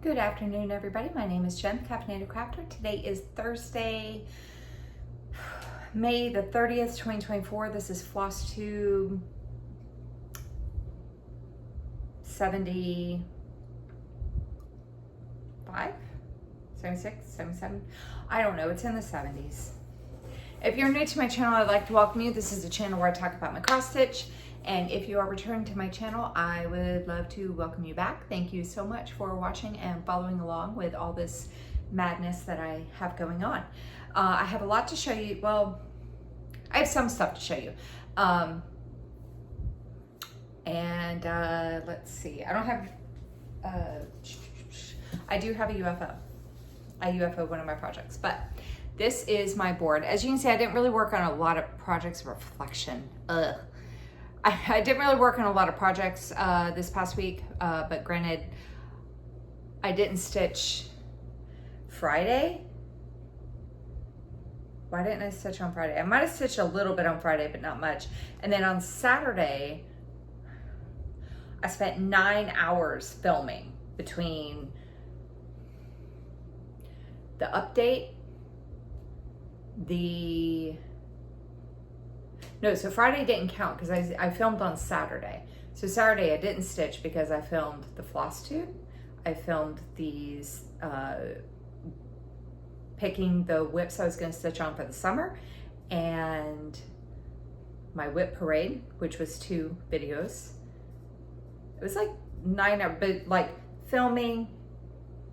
Good afternoon, everybody. My name is Jen, the Caffeinated Crafter. Today is Thursday, May the 30th, 2024. This is Flosstube 75, 76, 77. I don't know. It's in the 70s. If you're new to my channel, I'd like to welcome you. This is a channel where I talk about my cross stitch. And if you are returning to my channel, I would love to welcome you back. Thank you so much for watching and following along with all this madness that I have going on. I have a lot to show you. Well, I have some stuff to show you. Let's see. I don't have, I do have a UFO. I UFO one of my projects, but this is my board. As you can see, I didn't really work on a lot of projects. Reflection. I didn't really work on a lot of projects this past week, but granted, I didn't stitch Friday. Why didn't I stitch on Friday? I might have stitched a little bit on Friday, but not much. And then on Saturday, I spent 9 hours filming between the update, so Friday didn't count because I filmed on Saturday. So Saturday I didn't stitch because I filmed the Flosstube. I filmed these, picking the whips I was going to stitch on for the summer, and my whip parade, which was 2 videos. It was like 9 hours, but like filming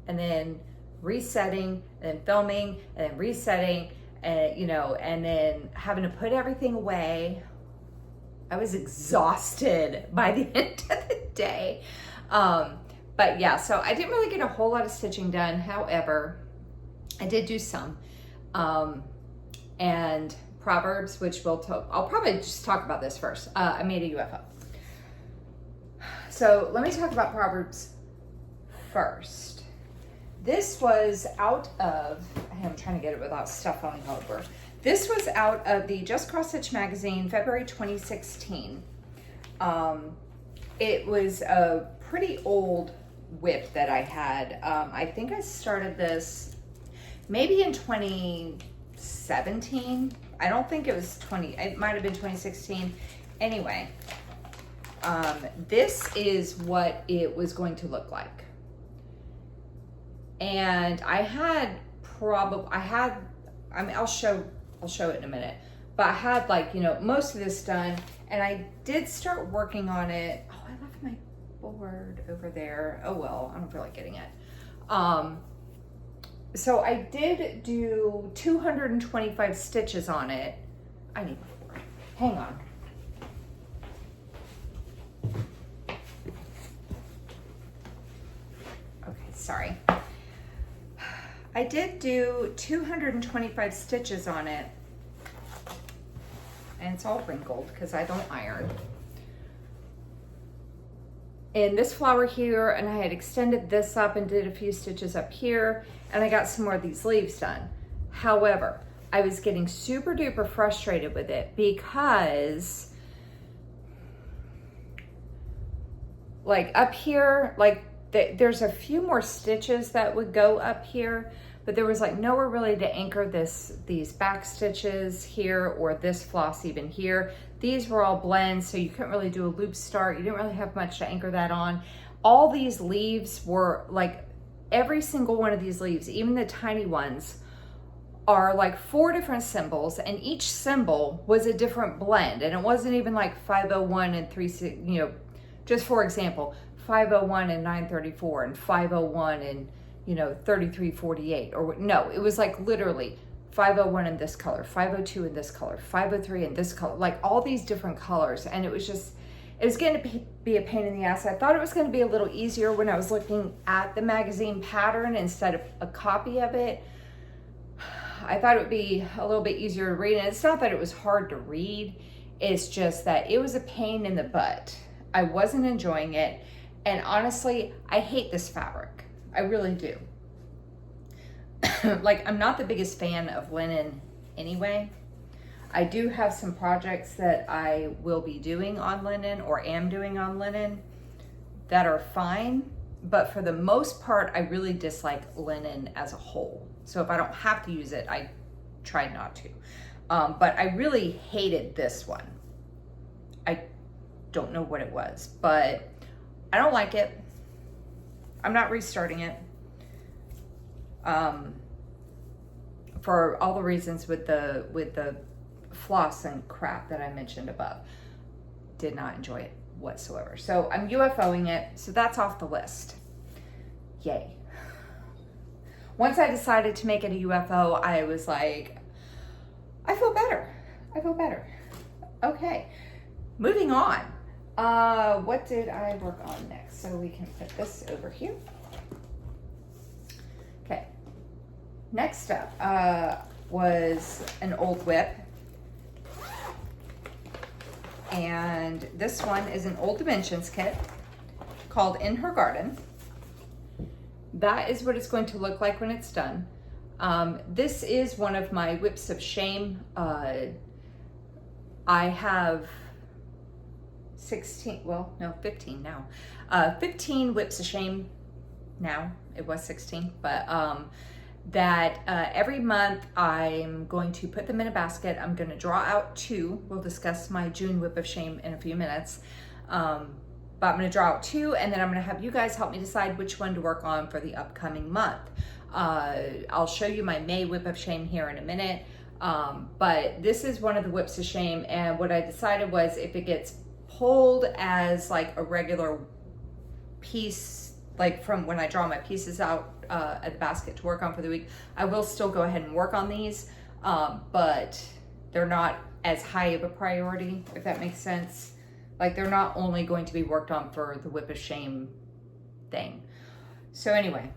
and then resetting and then filming and then resetting. And then having to put everything away. I was exhausted by the end of the day. But yeah, so I didn't really get a whole lot of stitching done. However, I did do some. And Proverbs, which I'll probably just talk about this first. I made a UFO. So let me talk about Proverbs first. This was out of, I'm trying to get it without stuff falling over. This was out of the Just Cross Stitch magazine, February 2016. It was a pretty old whip that I had. I think I started this maybe in 2017. I don't think it was it might have been 2016. Anyway, this is what it was going to look like. And I'll show it in a minute, but I had most of this done, and I did start working on it. Oh, I left my board over there. Oh well, I don't feel like getting it. So I did do 225 stitches on it. I need my board. Hang on. Okay, sorry. I did do 225 stitches on it, and it's all wrinkled because I don't iron. And this flower here, and I had extended this up and did a few stitches up here, and I got some more of these leaves done. However, I was getting super duper frustrated with it because like up here, there's a few more stitches that would go up here, but there was like nowhere really to anchor these back stitches here, or this floss even here. These were all blends, so you couldn't really do a loop start. You didn't really have much to anchor that on. All these leaves were like, every single one of these leaves, even the tiny ones, are like 4 different symbols, and each symbol was a different blend. And it wasn't even like 501 and 36, just for example, 501 and 934 and 501 and 3348, or no, it was like literally 501 in this color, 502 in this color, 503 in this color, like all these different colors. And it was going to be a pain in the ass. I thought it was going to be a little easier when I was looking at the magazine pattern instead of a copy of it. I thought it would be a little bit easier to read, and it's not that it was hard to read, it's just that it was a pain in the butt. I wasn't enjoying it. And honestly, I hate this fabric. I really do. Like, I'm not the biggest fan of linen anyway. I do have some projects that I will be doing on linen, or am doing on linen, that are fine. but for the most part, I really dislike linen as a whole. So if I don't have to use it, I try not to. But I really hated this one. I don't know what it was, but I don't like it. I'm not restarting it. For all the reasons with the floss and crap that I mentioned above. Did not enjoy it whatsoever. So I'm UFOing it, so that's off the list. Yay. Once I decided to make it a UFO, I was like, I feel better. I feel better. Okay, moving on. What did I work on next? So we can put this over here. Okay, next up was an old whip. And this one is an old dimensions kit called In Her Garden. That is what it's going to look like when it's done. This is one of my whips of shame. I have 15 now. 15 whips of shame now. It was 16, but that every month I'm going to put them in a basket. I'm going to draw out 2. We'll discuss my June whip of shame in a few minutes. But I'm going to draw out 2, and then I'm going to have you guys help me decide which one to work on for the upcoming month. I'll show you my May whip of shame here in a minute. But this is one of the whips of shame, and what I decided was if it gets pulled as like a regular piece, like from when I draw my pieces out at the basket to work on for the week, I will still go ahead and work on these, but they're not as high of a priority, if that makes sense. Like they're not only going to be worked on for the whip of shame thing. So anyway,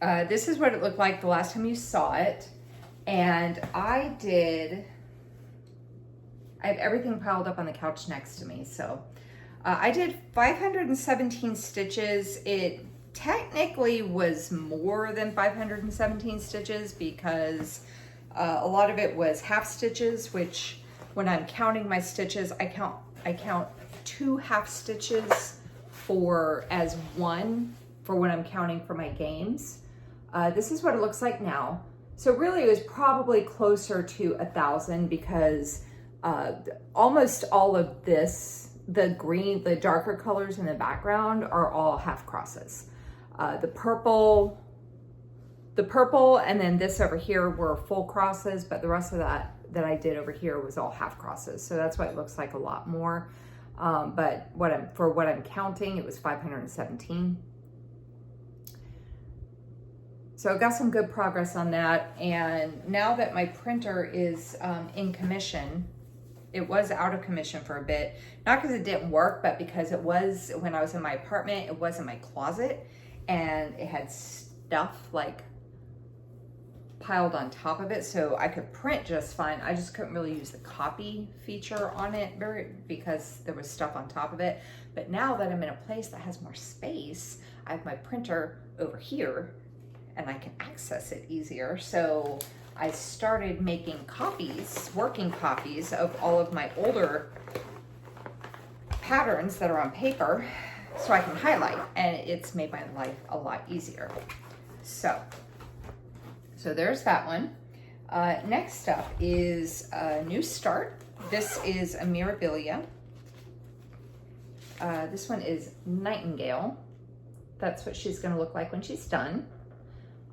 this is what it looked like the last time you saw it. And I have everything piled up on the couch next to me. So I did 517 stitches. It technically was more than 517 stitches because a lot of it was half stitches, which when I'm counting my stitches, I count 2 half stitches as one for when I'm counting for my games. This is what it looks like now. So really it was probably closer to 1,000 because almost all of this, the darker colors in the background are all half crosses. The purple and then this over here were full crosses, but the rest of that I did over here was all half crosses. So that's why it looks like a lot more. But for what I'm counting, it was 517. So I got some good progress on that. And now that my printer is in commission, it was out of commission for a bit, not because it didn't work, but because it was, when I was in my apartment, it was in my closet and it had stuff like piled on top of it, so I could print just fine. I just couldn't really use the copy feature on it because there was stuff on top of it. But now that I'm in a place that has more space, I have my printer over here and I can access it easier. So I started making copies, working copies of all of my older patterns that are on paper so I can highlight, and it's made my life a lot easier. So there's that one. Next up is a new start. This is a Mirabilia. This one is Nightingale. That's what she's gonna look like when she's done.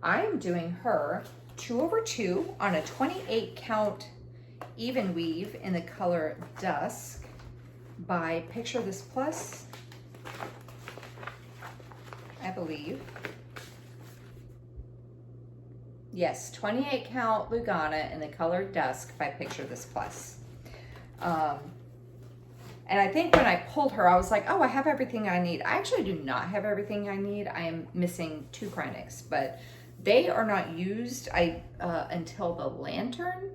I'm doing her 2/2 on a 28 count even weave in the color Dusk by Picture This Plus, I believe. Yes, 28 count Lugana in the color Dusk by Picture This Plus. And I think when I pulled her, I was like, oh, I have everything I need. I actually do not have everything I need. I am missing 2 Krynics, but they are not used until the lantern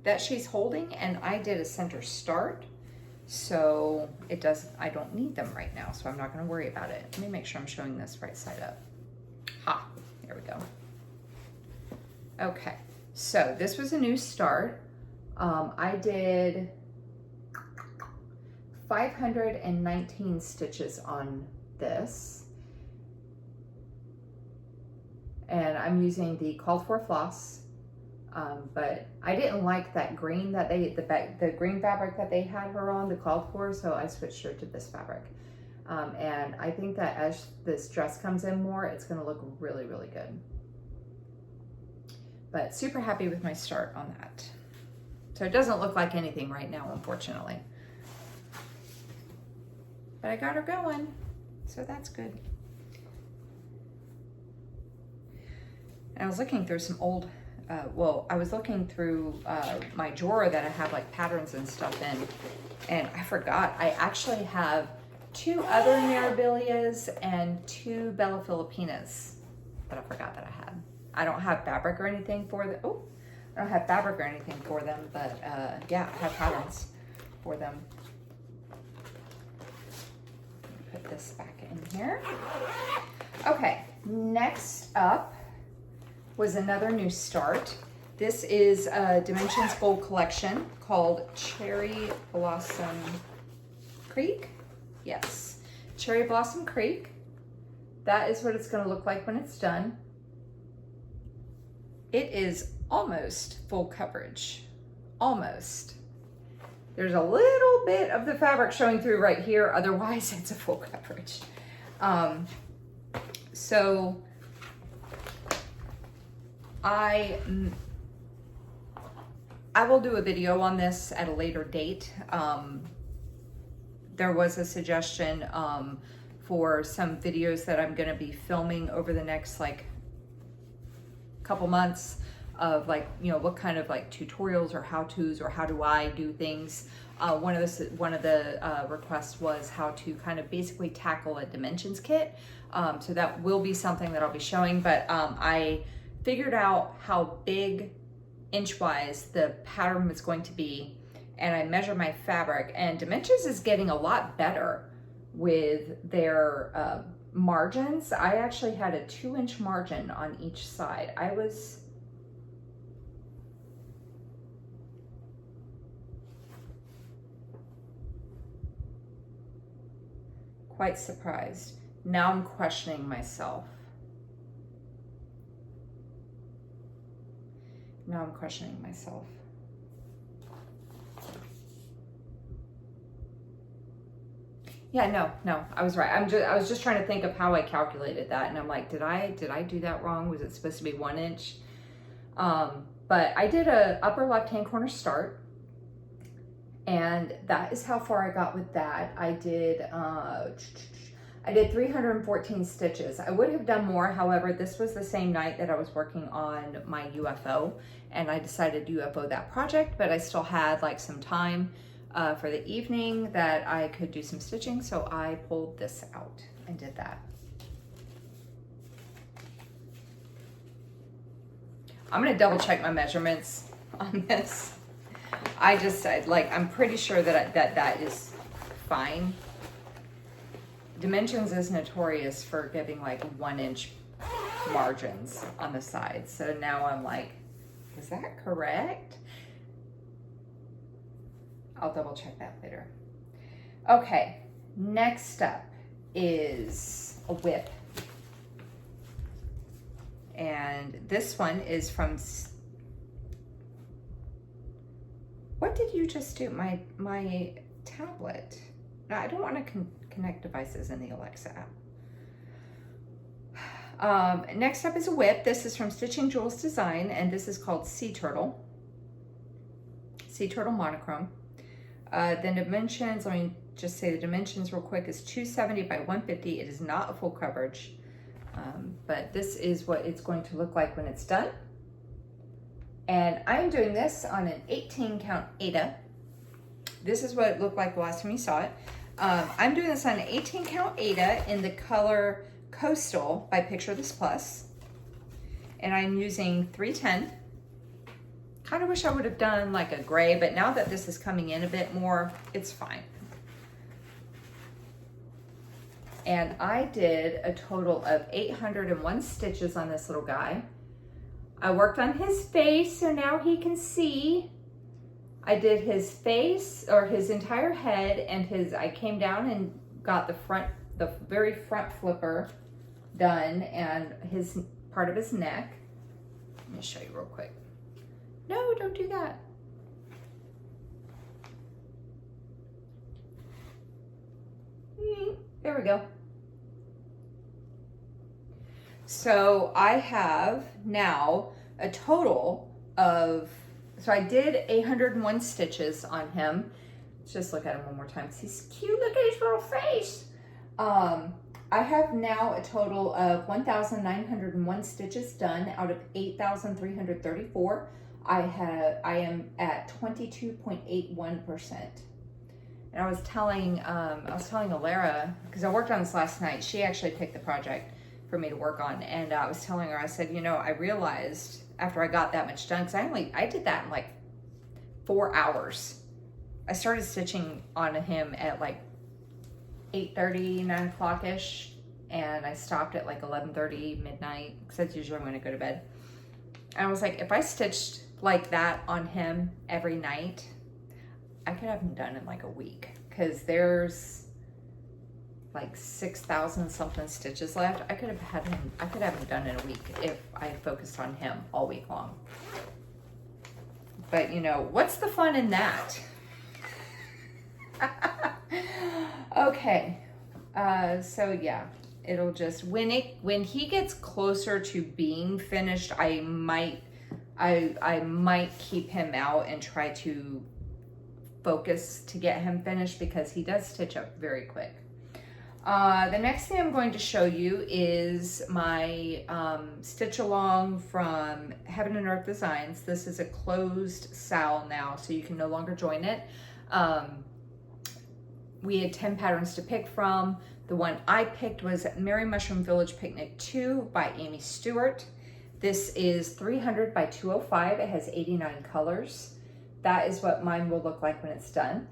that she's holding, and I did a center start. So I don't need them right now, so I'm not gonna worry about it. Let me make sure I'm showing this right side up. Ha, there we go. Okay, so this was a new start. I did 519 stitches on this, And I'm using the called for floss. But I didn't like that green that the green fabric that they had her on, the called for, so I switched her to this fabric. And I think that as this dress comes in more, it's gonna look really, really good. But super happy with my start on that. So it doesn't look like anything right now, unfortunately. But I got her going, so that's good. And I was looking through some old, I was looking through my drawer that I have like patterns and stuff in, and I forgot, I actually have 2 other Mirabilias and 2 Bella Filipinas that I forgot that I had. I don't have fabric or anything for them. Oh, I don't have fabric or anything for them, but yeah, I have patterns for them. Put this back in here. Okay, next up was another new start. This is a Dimensions Gold collection called Cherry Blossom Creek. Yes, Cherry Blossom Creek. That is what it's gonna look like when it's done. It is almost full coverage, almost. There's a little bit of the fabric showing through right here, otherwise it's a full coverage. So I will do a video on this at a later date. There was a suggestion for some videos that I'm gonna be filming over the next like couple months of like, you know, what kind of like tutorials or how-tos or how do I do things. One of the requests was how to kind of basically tackle a dimensions kit. So that will be something that I'll be showing, but I figured out how big inch-wise the pattern was going to be, and I measured my fabric, and Dimensions is getting a lot better with their margins. I actually had a 2-inch margin on each side. I was quite surprised. Now I'm questioning myself. Now I'm questioning myself. Yeah, no, I was right. I was just trying to think of how I calculated that, and I'm like, did I do that wrong? Was it supposed to be 1 inch? But I did a upper left-hand corner start, and that is how far I got with that. I did 314 stitches. I would have done more, however, this was the same night that I was working on my UFO, and I decided to UFO that project, but I still had like some time for the evening that I could do some stitching, so I pulled this out and did that. I'm gonna double check my measurements on this. I just said, like, I'm pretty sure that that is fine. Dimensions is notorious for giving like 1-inch margins on the sides. So now I'm like, is that correct? I'll double check that later. Okay, next up is a whip. And this one is from, what did you just do? My tablet. No, I don't want to connect devices in the Alexa app. Next up is a whip. This is from Stitching Jewels Design, and this is called Sea Turtle Monochrome. The dimensions, let me just say the dimensions real quick, is 270 by 150. It is not a full coverage, but this is what it's going to look like when it's done. And I'm doing this on an 18 count Aida. This is what it looked like the last time you saw it. I'm doing this on an 18 count Aida in the color Coastal by Picture This Plus. And I'm using 310. Kind of wish I would have done like a gray, but now that this is coming in a bit more, it's fine. And I did a total of 801 stitches on this little guy. I worked on his face, so now he can see. I did his face, or his entire head, and I came down and got the very front flipper done, and his part of his neck. Let me show you real quick. No, don't do that. There we go. So I have now a total of, so I did 801 stitches on him. Let's just look at him one more time. He's cute. Look at his little face. I have now a total of 1,901 stitches done out of 8,334. I am at 22.81%. And I was telling Alara, because I worked on this last night. She actually picked the project for me to work on, and I was telling her, I said, you know, I realized after I got that much done, because I did that in like 4 hours. I started stitching on him at like 8:30, 9 o'clock ish, and I stopped at like 11:30, midnight, because that's usually when I go to bed. And I was like, if I stitched like that on him every night, I could have him done in like a week, because there's like 6,000 something stitches left. I could have him done in a week if I had focused on him all week long. But you know, what's the fun in that? Okay, so yeah, it'll just, when he gets closer to being finished, I might keep him out and try to focus to get him finished, because he does stitch up very quick. The next thing I'm going to show you is my stitch along from Heaven and Earth Designs. This is a closed SAL now, so you can no longer join it. We had 10 patterns to pick from. The one I picked was Merry Mushroom Village Picnic 2 by Amy Stewart. This is 300 by 205. It has 89 colors. That is what mine will look like when it's done.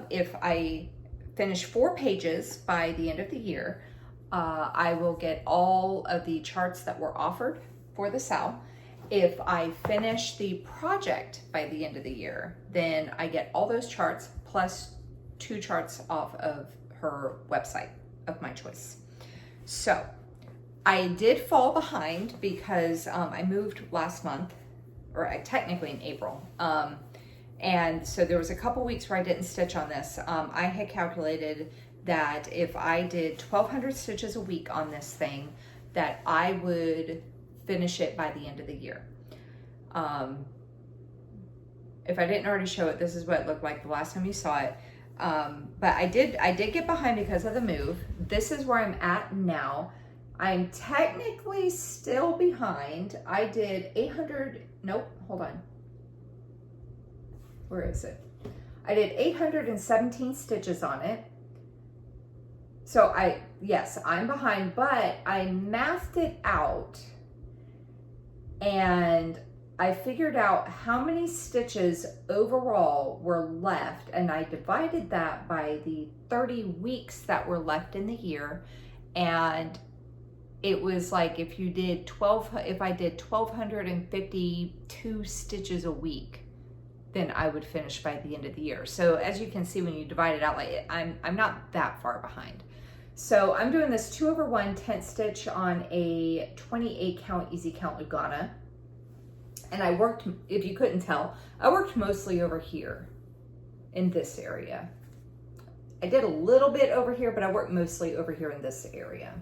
If I finish 4 pages by the end of the year, I will get all of the charts that were offered for the SAL. If I finish the project by the end of the year, then I get all those charts plus 2 charts off of her website of my choice. So I did fall behind because I moved last month, or technically in April. And so there was a couple weeks where I didn't stitch on this. I had calculated that if I did 1,200 stitches a week on this thing, that I would finish it by the end of the year. If I didn't already show it, this is what it looked like the last time you saw it. But I did get behind because of the move. This is where I'm at now. I'm technically still behind. I did 800, nope, hold on. Where is it? I did 817 stitches on it. So yes, I'm behind, but I mathed it out and I figured out how many stitches overall were left, and I divided that by the 30 weeks that were left in the year. And it was like, if I did 1,252 stitches a week, then I would finish by the end of the year. So as you can see, when you divide it out, like I'm not that far behind. So I'm doing this 2/1 tent stitch on a 28 count easy count Lugana. And I worked, if you couldn't tell, I worked mostly over here in this area. I did a little bit over here, but I worked mostly over here in this area.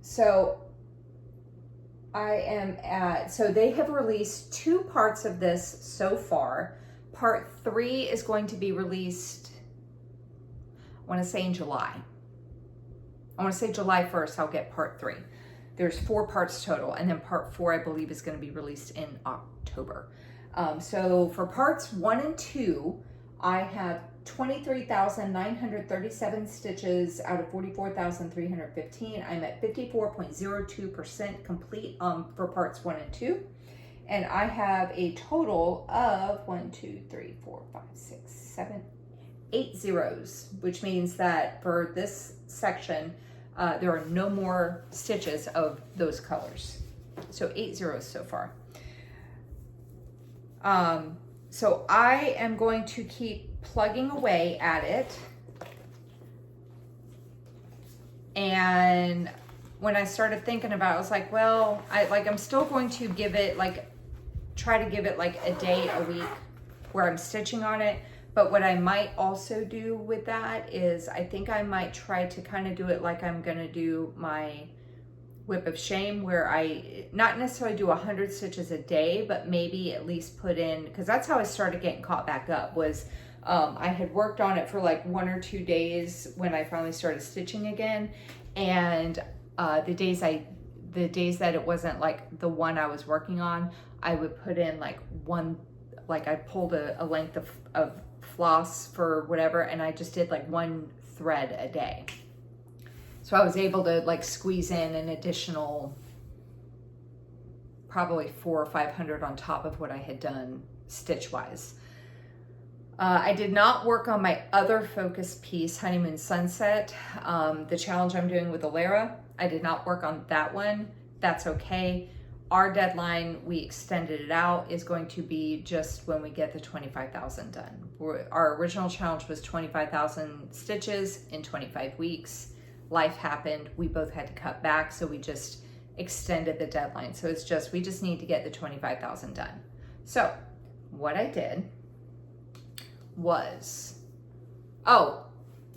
So so they have released 2 parts of this so far. Part 3 is going to be released, I want to say in July. I want to say July 1st, I'll get part 3. There's 4 parts total, and then part 4, I believe, is going to be released in October. So for parts 1 and 2, I have 23,937 stitches out of 44,315. I'm at 54.02% complete for parts 1 and 2. And I have a total of 8 zeros, which means that for this section, there are no more stitches of those colors. So 8 zeros so far. So I am going to keep plugging away at it. And when I started thinking about it, I was like, well, I'm still going to give it try to give it like a day a week where I'm stitching on it. But what I might also do with that is I think I might try to kind of do it like I'm gonna do my whip of shame, where I not necessarily do 100 stitches a day, but maybe at least put in, because that's how I started getting caught back up, was I had worked on it for like 1 or 2 days when I finally started stitching again. And the days that it wasn't like the one I was working on, I would put in like I pulled a length of floss for whatever, and I just did like 1 thread a day. So I was able to like squeeze in an additional probably 400 or 500 on top of what I had done stitch wise. I did not work on my other focus piece, Honeymoon Sunset, the challenge I'm doing with Alara. I did not work on that one. That's okay. Our deadline, we extended it out, is going to be just when we get the 25,000 done. Our original challenge was 25,000 stitches in 25 weeks. Life happened. We both had to cut back, so we just extended the deadline. So it's just, we just need to get the 25,000 done. So what I did was, oh,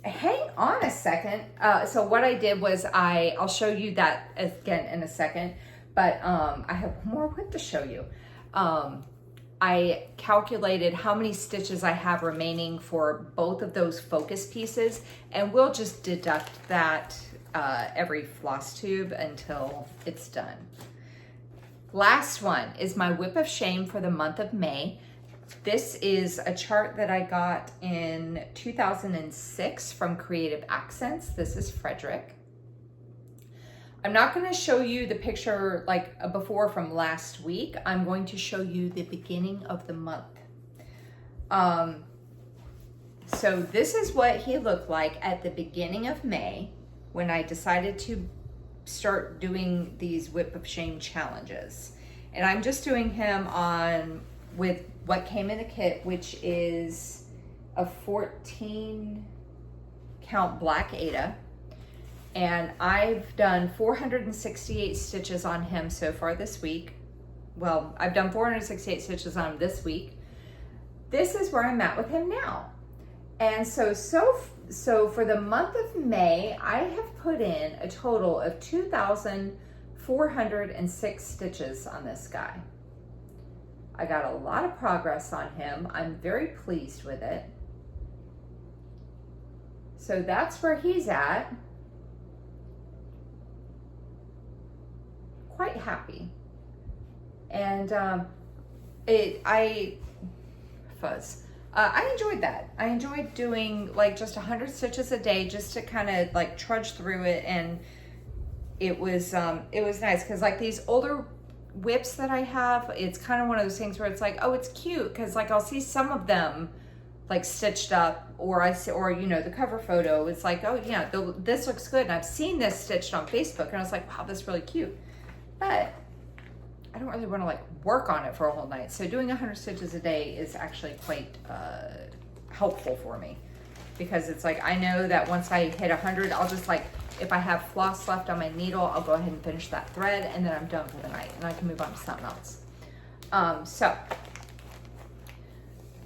hang on a second. So what I did was I'll show you that again in a second, but I have more whip to show you. I calculated how many stitches I have remaining for both of those focus pieces, and we'll just deduct that every floss tube until it's done. Last one is my whip of shame for the month of May. This is a chart that I got in 2006 from Creative Accents. This is Frederick. I'm not going to show you the picture like a before from last week. I'm going to show you the beginning of the month. So this is what he looked like at the beginning of May when I decided to start doing these whip of shame challenges. And I'm just doing him on with what came in the kit, which is a 14 count black Aida. And I've done 468 stitches on him so far this week. Well, I've done 468 stitches on him this week. This is where I'm at with him now. And so for the month of May, I have put in a total of 2,406 stitches on this guy. I got a lot of progress on him. I'm very pleased with it. So that's where he's at. Quite happy. And I enjoyed that. I enjoyed doing like just 100 stitches a day just to kind of like trudge through it, and it was nice because like these older whips that I have, it's kind of one of those things where it's like, oh, it's cute because like I'll see some of them like stitched up, or you know, the cover photo, it's like, oh yeah, this looks good, and I've seen this stitched on Facebook, and I was like, wow, that's really cute. But I don't really want to like work on it for a whole night. So doing 100 stitches a day is actually quite helpful for me, because it's like, I know that once I hit 100, I'll just like, if I have floss left on my needle, I'll go ahead and finish that thread, and then I'm done for the night and I can move on to something else. So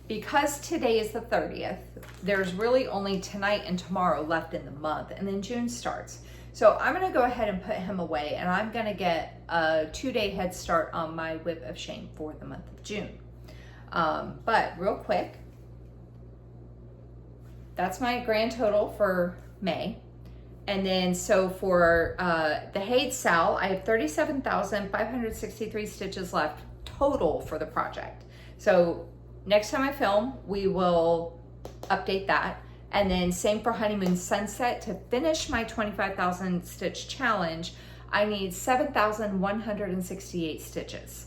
because today is the 30th, there's really only tonight and tomorrow left in the month, and then June starts. So I'm gonna go ahead and put him away, and I'm gonna get a 2-day head start on my whip of shame for the month of June. But real quick, that's my grand total for May. And then so for the Haid Sal, I have 37,563 stitches left total for the project. So next time I film, we will update that. And then same for Honeymoon Sunset. To finish my 25,000 stitch challenge, I need 7,168 stitches.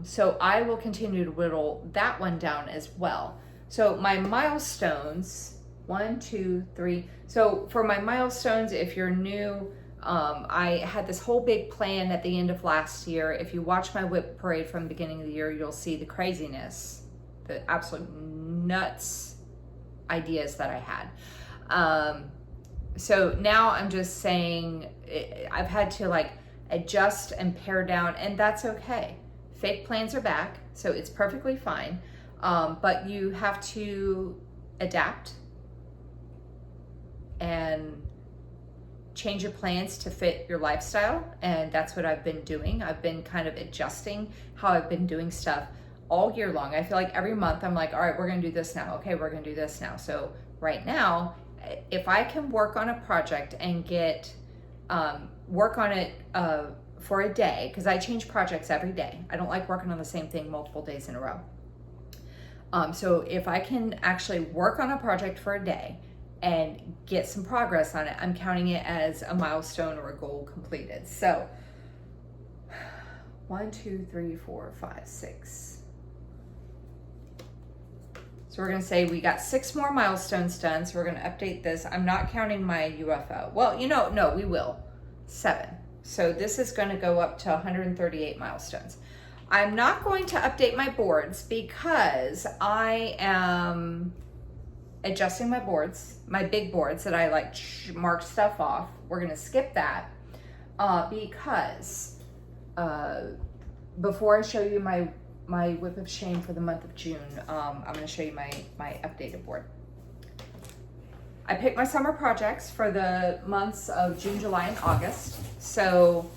So I will continue to whittle that one down as well. So my milestones, 1, 2, 3. So for my milestones, if you're new, I had this whole big plan at the end of last year. If you watch my whip parade from the beginning of the year, you'll see the craziness, the absolute nuts ideas that I had. So now I'm just saying I've had to like adjust and pare down, and that's okay. Fake plans are back, so it's perfectly fine. But you have to adapt and change your plans to fit your lifestyle, and that's what I've been doing. I've been kind of adjusting how I've been doing stuff all year long. I feel like every month I'm like, all right, we're gonna do this now. Okay, we're gonna do this now. So right now, if I can work on a project and get work on it for a day, because I change projects every day. I don't like working on the same thing multiple days in a row. So if I can actually work on a project for a day and get some progress on it, I'm counting it as a milestone or a goal completed. So 1, 2, 3, 4, 5, 6. So we're gonna say we got 6 more milestones done. So we're gonna update this. I'm not counting my UFO. Well, no, we will. 7. So this is gonna go up to 138 milestones. I'm not going to update my boards because I am adjusting my boards, my big boards that I like mark stuff off. We're gonna skip that because before I show you my whip of shame for the month of June, I'm gonna show you my updated board. I picked my summer projects for the months of June, July, and August. So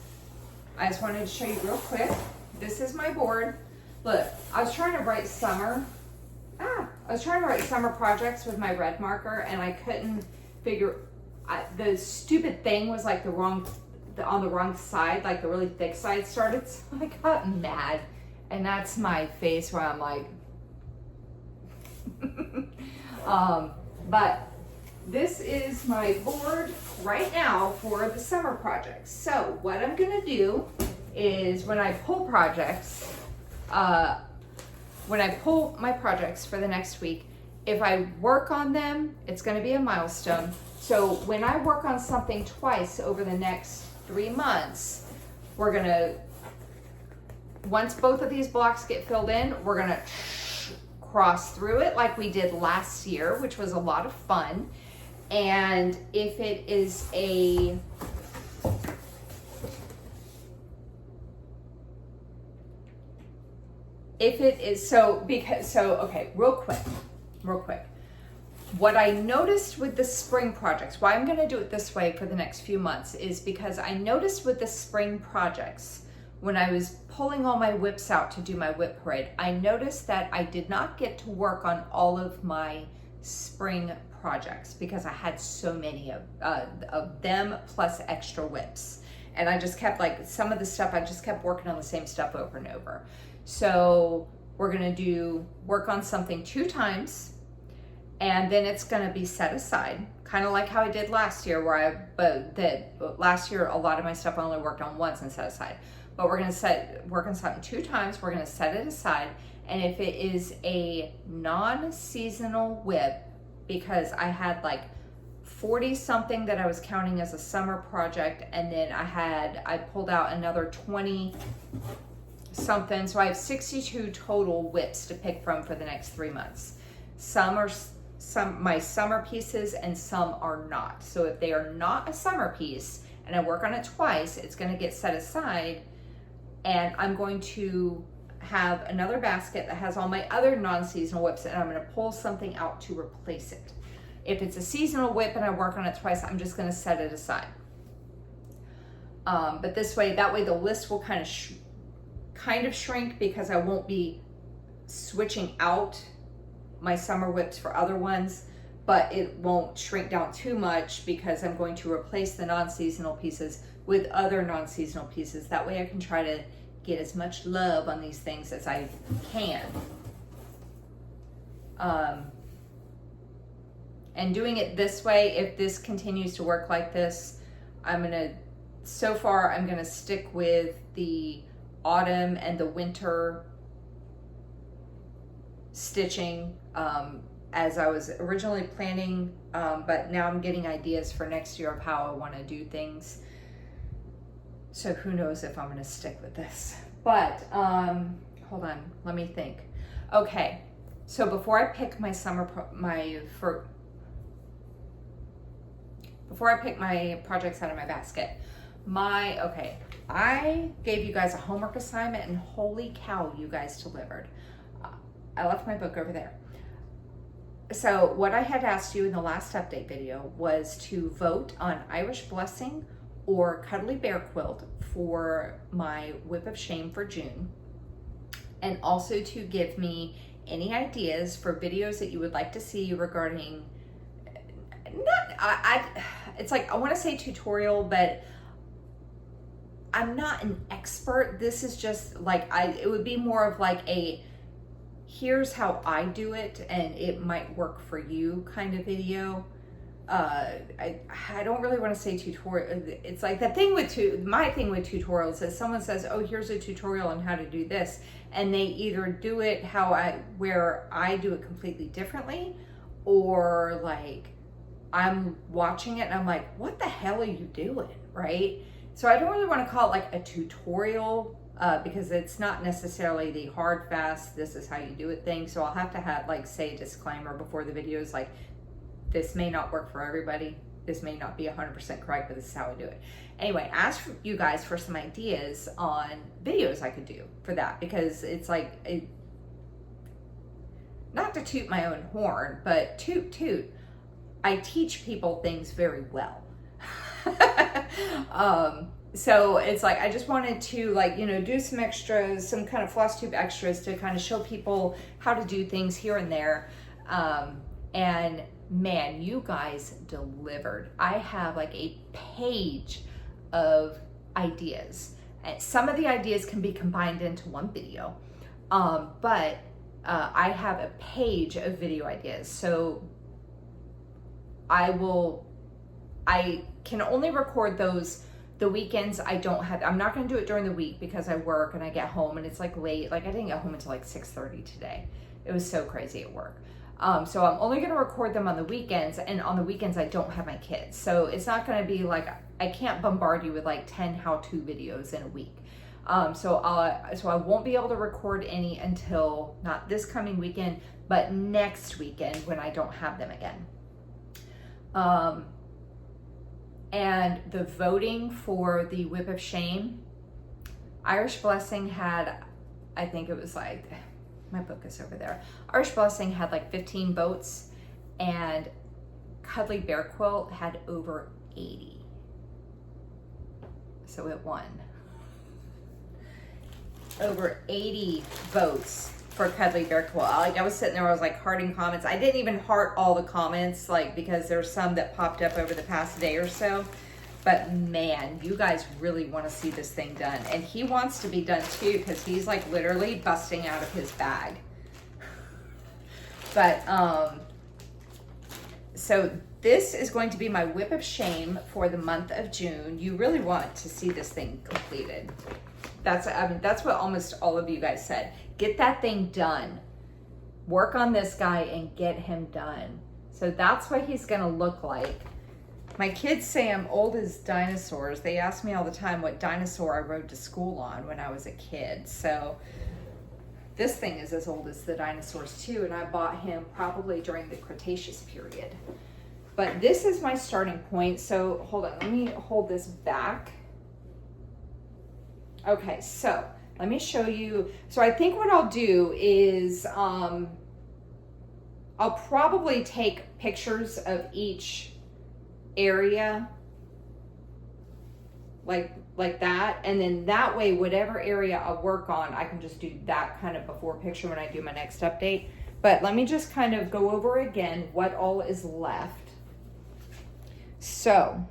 I just wanted to show you real quick. This is my board. Look, I was trying to write summer projects with my red marker, and I couldn't figure, the stupid thing was like on the wrong side, like the really thick side started, so I got mad. And that's my face where I'm like, but this is my board right now for the summer projects. So what I'm gonna do is when I pull projects, when I pull my projects for the next week, if I work on them, it's gonna be a milestone. So when I work on something twice over the next 3 months, we're gonna, once both of these blocks get filled in, we're gonna cross through it like we did last year, which was a lot of fun. And if it is okay, real quick. What I noticed with the spring projects, why I'm gonna do it this way for the next few months, is because I noticed with the spring projects, when I was pulling all my whips out to do my whip parade, I noticed that I did not get to work on all of my spring projects because I had so many of them plus extra whips. And I just kept like, some of the stuff, I just kept working on the same stuff over and over. So we're gonna work on something 2 times, and then it's gonna be set aside, kind of like how I did last year, last year a lot of my stuff I only worked on once and set aside. But we're gonna work on something 2 times, we're gonna set it aside, and if it is a non-seasonal whip, because I had like 40 something that I was counting as a summer project, and then I pulled out another 20 something, so I have 62 total whips to pick from for the next 3 months. Some are my summer pieces and some are not. So if they are not a summer piece and I work on it twice, it's going to get set aside, and I'm going to have another basket that has all my other non-seasonal whips, and I'm going to pull something out to replace it. If it's a seasonal whip and I work on it twice, I'm just going to set it aside. But that way the list will kind of shrink, because I won't be switching out my summer whips for other ones, but it won't shrink down too much because I'm going to replace the non-seasonal pieces with other non-seasonal pieces. That way I can try to get as much love on these things as I can. And doing it this way, if this continues to work like this, I'm gonna stick with the autumn and the winter stitching as I was originally planning, but now I'm getting ideas for next year of how I want to do things. So who knows if I'm going to stick with this. But hold on, let me think. Okay, so before I pick my before I pick my projects out of my basket, okay, I gave you guys a homework assignment and holy cow, you guys delivered. I left my book over there. So what I had asked you in the last update video was to vote on Irish Blessing or Cuddly Bear Quilt for my Whip of Shame for June. And also to give me any ideas for videos that you would like to see regarding, it's like, I want to say tutorial, but I'm not an expert. This is just like, it would be more of like a, here's how I do it and it might work for you kind of video. I don't really want to say tutorial. It's like the thing with my thing with tutorials is someone says, oh, here's a tutorial on how to do this. And they either do it where I do it completely differently, or like I'm watching it and I'm like, what the hell are you doing? Right? So I don't really want to call it like a tutorial, because it's not necessarily the hard, fast, this is how you do it thing. So I'll have to have like say a disclaimer before the videos, like this may not work for everybody. This may not be 100% correct, but this is how I do it. Anyway, ask you guys for some ideas on videos I could do for that, because it's like, not to toot my own horn, but toot toot, I teach people things very well. So it's like, I just wanted to like, do some extras, some kind of Flosstube extras to kind of show people how to do things here and there. And man, you guys delivered. I have like a page of ideas. And some of the ideas can be combined into one video. But I have a page of video ideas. So I can only record those the weekends. I'm not going to do it during the week because I work and I get home and it's like late. Like I didn't get home until like 6:30 today. It was so crazy at work. So I'm only going to record them on the weekends, and on the weekends I don't have my kids. So it's not going to be like, I can't bombard you with like 10 how-to videos in a week. So I won't be able to record any until not this coming weekend, but next weekend when I don't have them again. And the voting for the Whip of Shame, Irish Blessing had, I think it was like, my book is over there. Irish Blessing had like 15 votes, and Cuddly Bear Quilt had over 80. So it won. Over 80 votes for Cuddly Bear Quilt. Like I was sitting there, I was like hearting comments. I didn't even heart all the comments, like because there's some that popped up over the past day or so. But man, you guys really want to see this thing done. And he wants to be done too, because he's like literally busting out of his bag. But, so this is going to be my Whip of Shame for the month of June. You really want to see this thing completed. That's what almost all of you guys said. Get that thing done. Work on this guy and get him done. So that's what he's gonna look like. My kids say I'm old as dinosaurs. They ask me all the time what dinosaur I rode to school on when I was a kid. So this thing is as old as the dinosaurs too, and I bought him probably during the Cretaceous period. But this is my starting point. So hold on, let me hold this back. Okay, so let me show you. So I think what I'll do is I'll probably take pictures of each area like that, and then that way whatever area I work on, I can just do that kind of before picture when I do my next update. But let me just kind of go over again what all is left. So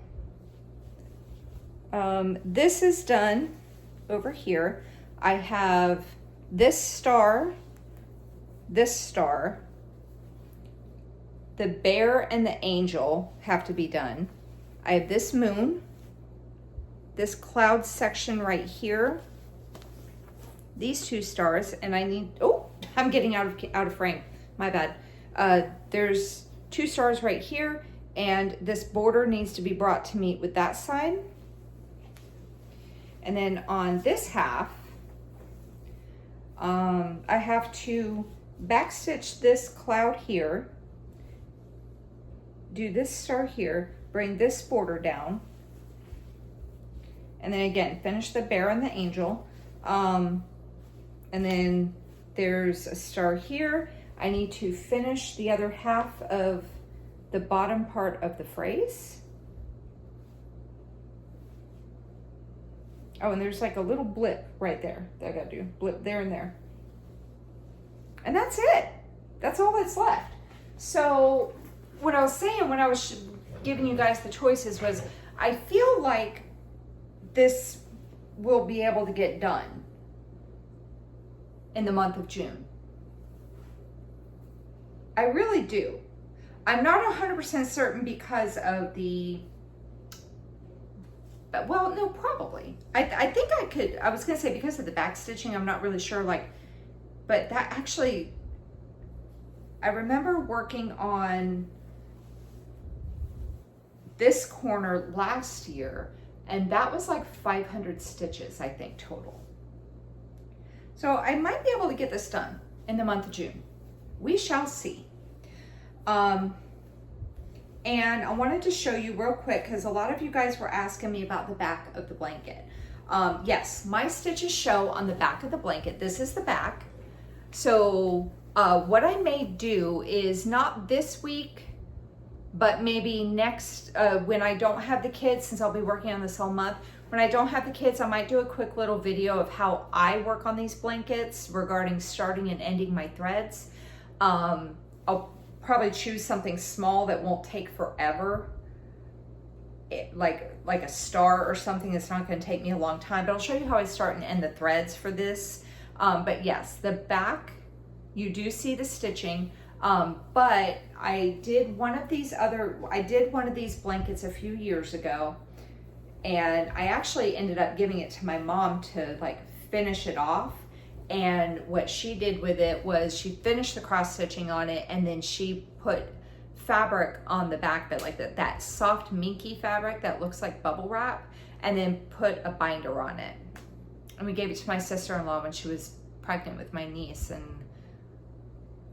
this is done over here. I have this star, the bear and the angel have to be done. I have this moon, this cloud section right here, these two stars, and I need, oh, I'm getting out of frame, my bad. There's two stars right here, and this border needs to be brought to meet with that side. And then on this half, I have to backstitch this cloud here, do this star here, bring this border down. And then again, finish the bear and the angel. And then there's a star here. I need to finish the other half of the bottom part of the phrase. Oh, and there's like a little blip right there that I gotta do. Blip there and there. And that's it. That's all that's left. So what I was saying when I was giving you guys the choices was, I feel like this will be able to get done in the month of June. I really do. I'm not 100% certain because of the, well, no, probably. I think I could, I was gonna say because of the back stitching, I'm not really sure, like, but that actually, I remember working on this corner last year, and that was like 500 stitches, I think, total. So I might be able to get this done in the month of June. We shall see. And I wanted to show you real quick, because a lot of you guys were asking me about the back of the blanket. Yes, my stitches show on the back of the blanket. This is the back. So what I may do is not this week, but maybe next, when I don't have the kids, since I'll be working on this all month, when I don't have the kids, I might do a quick little video of how I work on these blankets regarding starting and ending my threads. I'll probably choose something small that won't take forever, like a star or something that's not going to take me a long time, but I'll show you how I start and end the threads for this. But yes, the back, you do see the stitching, but I did one of these blankets a few years ago, and I actually ended up giving it to my mom to like finish it off. And what she did with it was she finished the cross stitching on it, and then she put fabric on the back, that like that soft minky fabric that looks like bubble wrap, and then put a binder on it. And we gave it to my sister-in-law when she was pregnant with my niece, and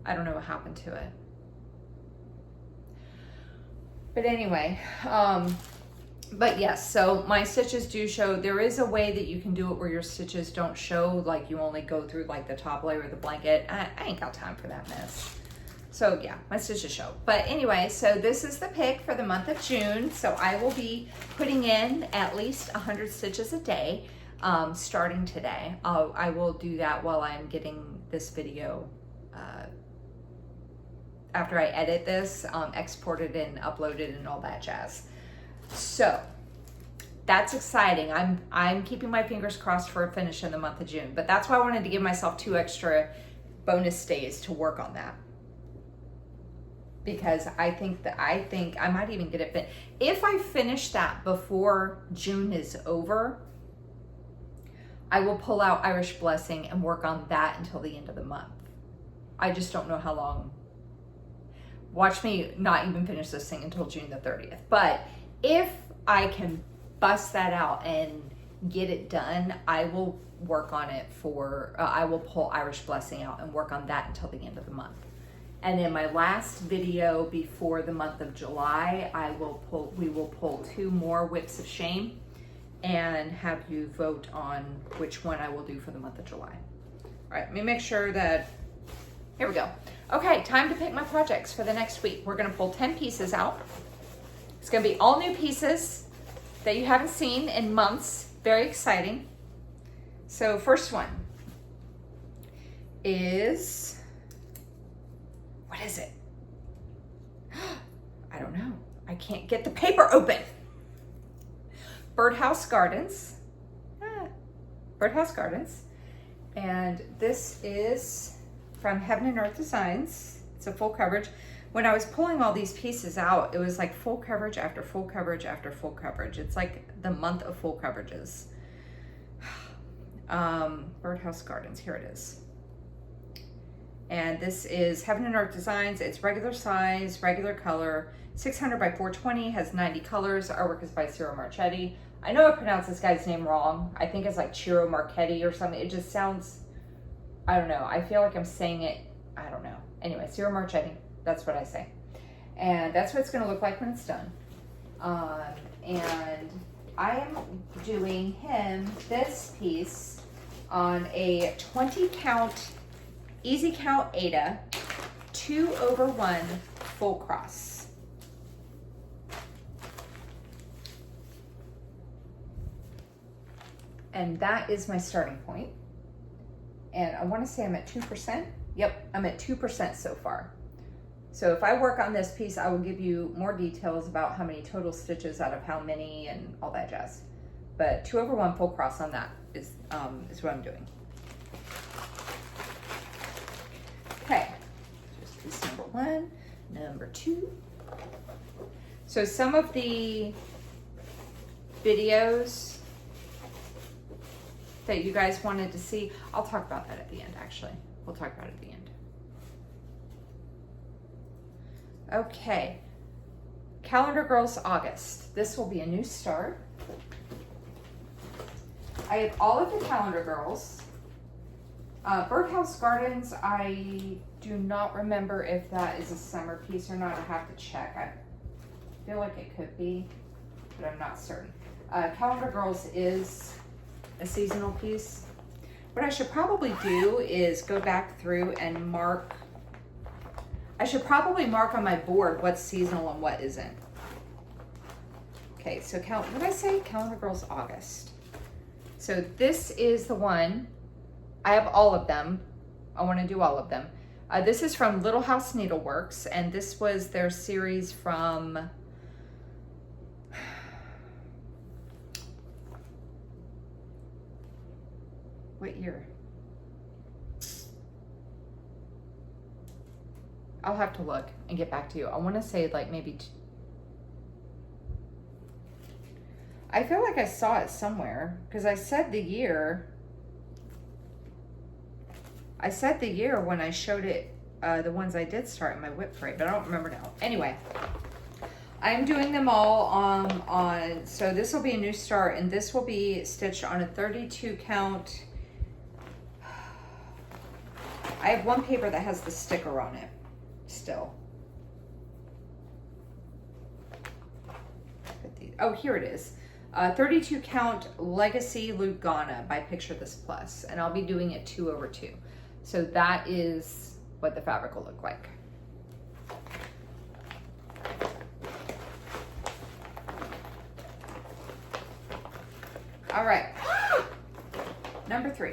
I don't know what happened to it. But anyway, but yes, so my stitches do show. There is a way that you can do it where your stitches don't show, like you only go through like the top layer of the blanket. I ain't got time for that mess. So yeah, my stitches show. But anyway, so this is the pick for the month of June. So I will be putting in at least 100 stitches a day, starting today. I will do that while I'm getting this video, after I edit this, export it and upload it and all that jazz. So that's exciting. I'm keeping my fingers crossed for a finish in the month of June, but that's why I wanted to give myself 2 extra bonus days to work on that, because I think I might even get it fit. If I finish that before June is over, I will pull out Irish Blessing and work on that until the end of the month. I just don't know how long. Watch me not even finish this thing until June the 30th. But if I can bust that out and get it done, I will work on it for, I will pull Irish Blessing out and work on that until the end of the month. And then my last video before the month of July, we will pull 2 more Whips of Shame and have you vote on which one I will do for the month of July. All right, let me make sure that, here we go. Okay, time to pick my projects for the next week. We're gonna pull 10 pieces out. It's gonna be all new pieces that you haven't seen in months. Very exciting. So first one is, what is it? I don't know. I can't get the paper open. Birdhouse Gardens. Birdhouse Gardens. And this is from Heaven and Earth Designs. It's a full coverage. When I was pulling all these pieces out, it was like full coverage after full coverage after full coverage. It's like the month of full coverages. Birdhouse Gardens, here it is. And this is Heaven and Earth Designs. It's regular size, regular color, 600 by 420, has 90 colors. Artwork is by Ciro Marchetti. I know I pronounced this guy's name wrong. I think it's like Ciro Marchetti or something. It just sounds, I don't know. I feel like I'm saying it, I don't know. Anyway, Ciro Marchetti, that's what I say. And that's what it's gonna look like when it's done. And I am doing him this piece on a 20 count, easy count Aida, 2/1 full cross. And that is my starting point. And I want to say I'm at 2%. Yep, I'm at 2% so far. So if I work on this piece, I will give you more details about how many total stitches out of how many and all that jazz. But 2/1 full cross on that is what I'm doing. Okay, just piece number 1, number 2. So some of the videos that you guys wanted to see, I'll talk about that at the end, actually. We'll talk about it at the end. Okay, Calendar Girls August. This will be a new start. I have all of the Calendar Girls. Birdhouse Gardens, I do not remember if that is a summer piece or not. I have to check. I feel like it could be, but I'm not certain. Calendar Girls is a seasonal piece. What I should probably do is go back through and mark. I should probably mark on my board what's seasonal and what isn't. Okay, so what did I say? Calendar Girls August. So this is the one. I have all of them. I want to do all of them. This is from Little House Needleworks, and this was their series from what year? I'll have to look and get back to you. I want to say like maybe I feel like I saw it somewhere because I said the year. I said the year when I showed it, the ones I did start in my whip parade, but I don't remember now. Anyway, I'm doing them all so this will be a new start, and this will be stitched on a 32 count. I have one paper that has the sticker on it still. Oh, here it is. 32 count Legacy Lugana by Picture This Plus, and I'll be doing it 2/2. So that is what the fabric will look like. All right, number 3.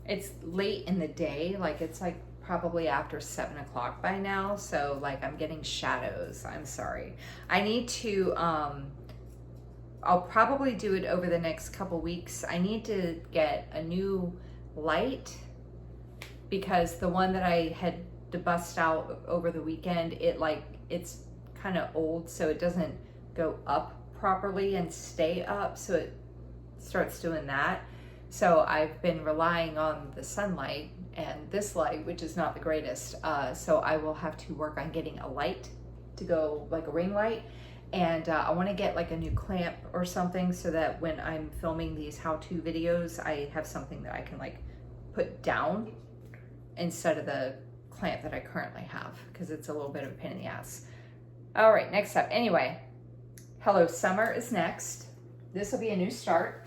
It's late in the day, like it's like probably after 7 o'clock by now, so like I'm getting shadows. I'm sorry. I need to, I'll probably do it over the next couple weeks. I need to get a new light because the one that I had to bust out over the weekend, it's kind of old, so it doesn't go up properly and stay up, so it starts doing that. So I've been relying on the sunlight and this light, which is not the greatest. So I will have to work on getting a light to go, like a ring light. And I want to get like a new clamp or something so that when I'm filming these how-to videos, I have something that I can like put down instead of the clamp that I currently have, because it's a little bit of a pain in the ass. All right, next up. Anyway, Hello Summer is next. This will be a new start.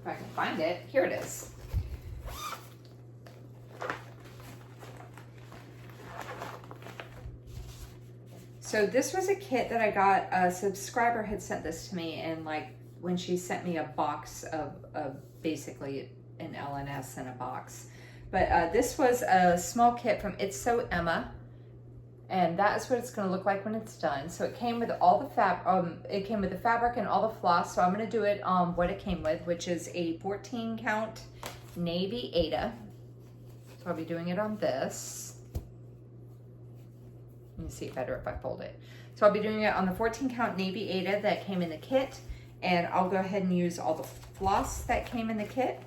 If I can find it, here it is. So this was a kit that I got. A subscriber had sent this to me, and like when she sent me a box of basically an LNS in a box. But this was a small kit from It's So Emma, and that is what it's going to look like when it's done. So it came with all the it came with the fabric and all the floss. So I'm going to do it on what it came with, which is a 14 count navy Aida. So I'll be doing it on this. You can see it better if I fold it. So I'll be doing it on the 14 count navy Aida that came in the kit, and I'll go ahead and use all the floss that came in the kit.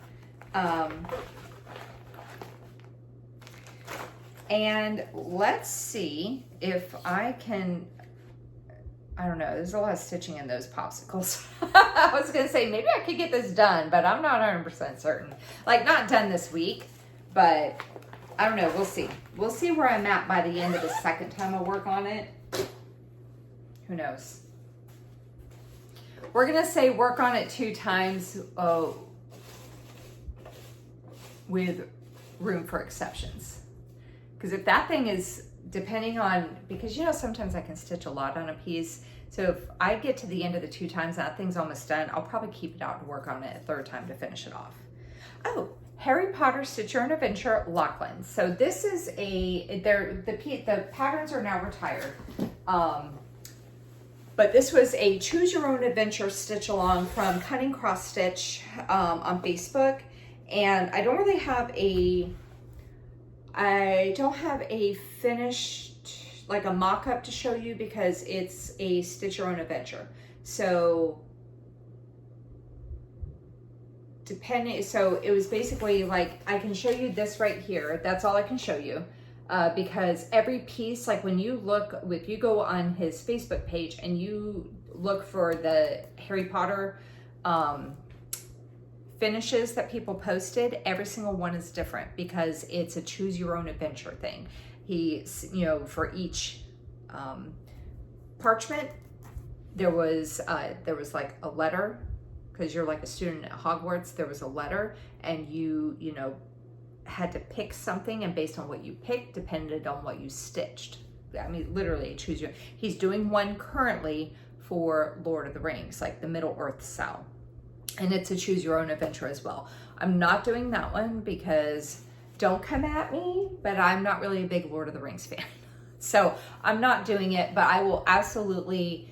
And let's see if I can, I don't know, there's a lot of stitching in those popsicles. I was gonna say, maybe I could get this done, but I'm not 100% certain. Like, not done this week, but I don't know, we'll see. We'll see where I'm at by the end of the second time I work on it. Who knows? We're gonna say work on it 2 times with room for exceptions. Because if that thing is, depending on, because you know, sometimes I can stitch a lot on a piece. So if I get to the end of the 2 times and that thing's almost done, I'll probably keep it out and work on it a 3rd time to finish it off. Oh, Harry Potter Stitch Your Own Adventure Lachlan. So this is the patterns are now retired. But this was a Choose Your Own Adventure stitch along from Cutting Cross Stitch on Facebook. And I don't really have a finished, like a mock-up to show you because it's a Stitch Your Own Adventure. So it was basically like, I can show you this right here. That's all I can show you. Because every piece, like when you look, if you go on his Facebook page and you look for the Harry Potter finishes that people posted, every single one is different because it's a choose your own adventure thing. He, you know, for each parchment, there was like a letter, because you're like a student at Hogwarts, there was a letter, and you know, had to pick something, and based on what you picked depended on what you stitched. I mean, literally choose your. He's doing one currently for Lord of the Rings, like the Middle Earth Cell, and it's a choose your own adventure as well. I'm not doing that one because, don't come at me, but I'm not really a big Lord of the Rings fan. So I'm not doing it, but I will absolutely